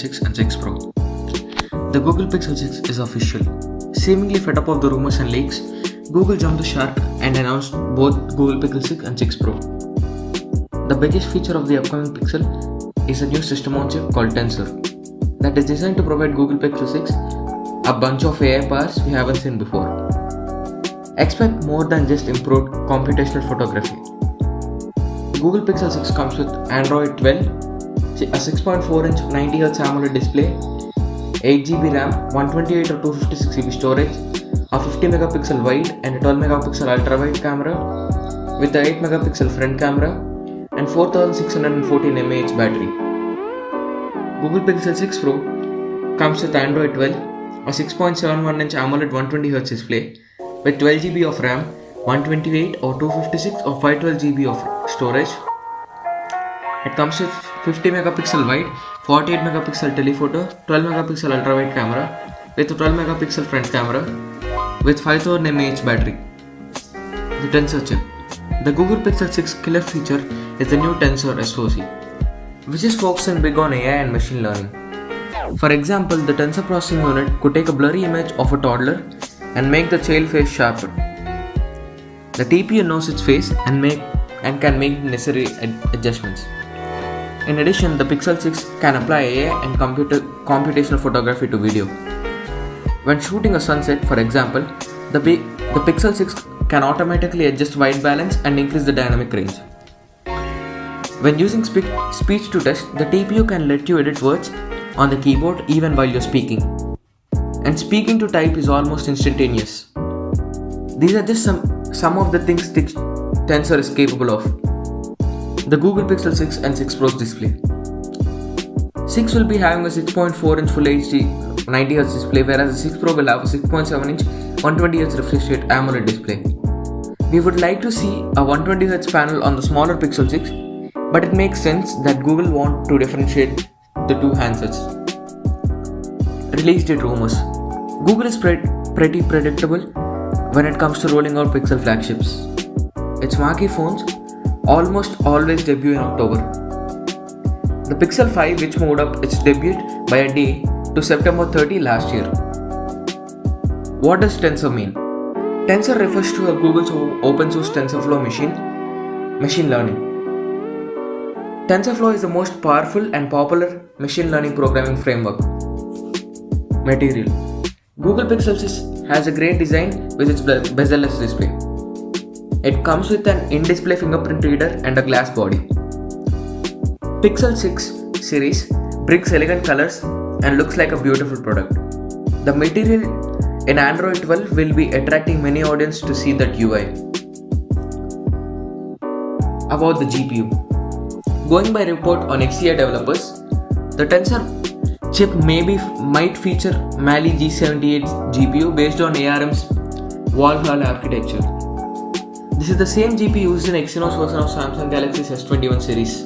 6 and 6 Pro. The Google Pixel 6 is official. Seemingly fed up of the rumors and leaks, Google jumped the shark and announced both Google Pixel 6 and 6 Pro. The biggest feature of the upcoming Pixel is a new system on chip called Tensor that is designed to provide Google Pixel 6 a bunch of AI powers we haven't seen before. Expect more than just improved computational photography. Google Pixel 6 comes with Android 12, a 6.4-inch 90Hz AMOLED display, 8GB RAM, 128 or 256GB storage, a 50MP wide and a 12MP ultra-wide camera with a 8MP front camera and 4614 mAh battery. Google Pixel 6 Pro comes with Android 12, a 6.71-inch AMOLED 120Hz display with 12GB of RAM, 128 or 256 or 512GB of storage. It comes with 50MP wide, 48MP telephoto, 12MP ultra-wide camera with a 12MP front camera with 5000 mAh battery. The Tensor chip. The Google Pixel 6 killer feature is the new Tensor SoC, which is focusing big on AI and machine learning. For example, the Tensor processing unit could take a blurry image of a toddler and make the child face sharper. The TPU knows its face and can make necessary adjustments. In addition, the Pixel 6 can apply AI and computational photography to video. When shooting a sunset, for example, the Pixel 6 can automatically adjust white balance and increase the dynamic range. When using speech to text, the TPU can let you edit words on the keyboard even while you're speaking. And speaking to type is almost instantaneous. These are just some of the things Tensor is capable of. The Google Pixel 6 and 6 Pro's display. 6 will be having a 6.4-inch Full HD 90Hz display, whereas the 6 Pro will have a 6.7-inch 120Hz refresh rate AMOLED display. We would like to see a 120Hz panel on the smaller Pixel 6, but it makes sense that Google want to differentiate the two handsets. Release date rumors. Google is pretty predictable when it comes to rolling out Pixel flagships. Its marquee phones almost always debut in October. The Pixel 5, which moved up its debut by a day to September 30 last year. What does Tensor mean? Tensor refers to Google's open source TensorFlow machine learning. TensorFlow is the most powerful and popular machine learning programming framework. Material. Google Pixel 6 has a great design with its bezel-less display. It comes with an in-display fingerprint reader and a glass body. Pixel 6 series brings elegant colors and looks like a beautiful product. The material in Android 12 will be attracting many audiences to see that UI. About the GPU. Going by report on XDA developers, the Tensor chip might feature Mali G78 GPU based on ARM's Valhalla architecture. This is the same GPU used in Exynos version of Samsung Galaxy S21 series.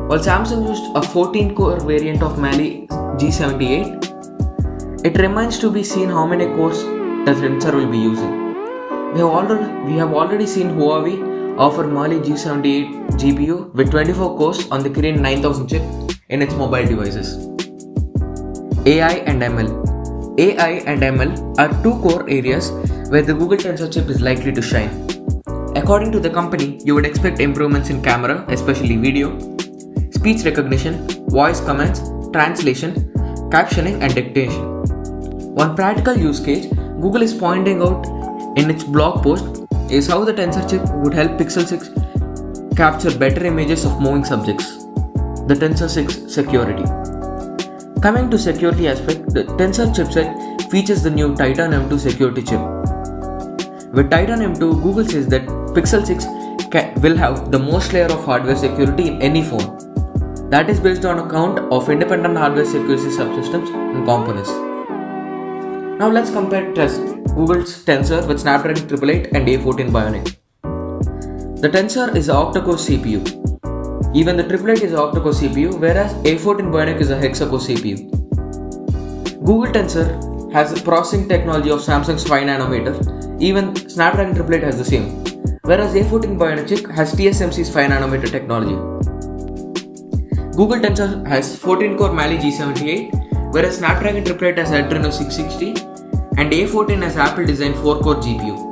While Samsung used a 14-core variant of Mali G78, it remains to be seen how many cores the Tensor will be using. We have already seen Huawei offer Mali G78 GPU with 24 cores on the Kirin 9000 chip in its mobile devices. AI and ML. AI and ML are two core areas where the Google Tensor chip is likely to shine. According to the company, you would expect improvements in camera, especially video, speech recognition, voice commands, translation, captioning and dictation. One practical use case Google is pointing out in its blog post is how the Tensor chip would help Pixel 6 capture better images of moving subjects. The Tensor 6 security. Coming to security aspect, the Tensor chipset features the new Titan M2 security chip. With Titan M2, Google says that Pixel 6 will have the most layer of hardware security in any phone. That is based on a count of independent hardware security subsystems and components. Now let's compare Google's Tensor with Snapdragon 888 and A14 Bionic. The Tensor is an octa-core CPU. Even the 888 is an octa-core CPU, whereas A14 Bionic is a hexa-core CPU. Google Tensor has the processing technology of Samsung's 5nm. Even Snapdragon 888 has the same, whereas A14 Bionic chip has TSMC's 5nm technology. Google Tensor has 14-core Mali G78, whereas Snapdragon 888 has Adreno 660 and A14 has Apple designed 4-core GPU.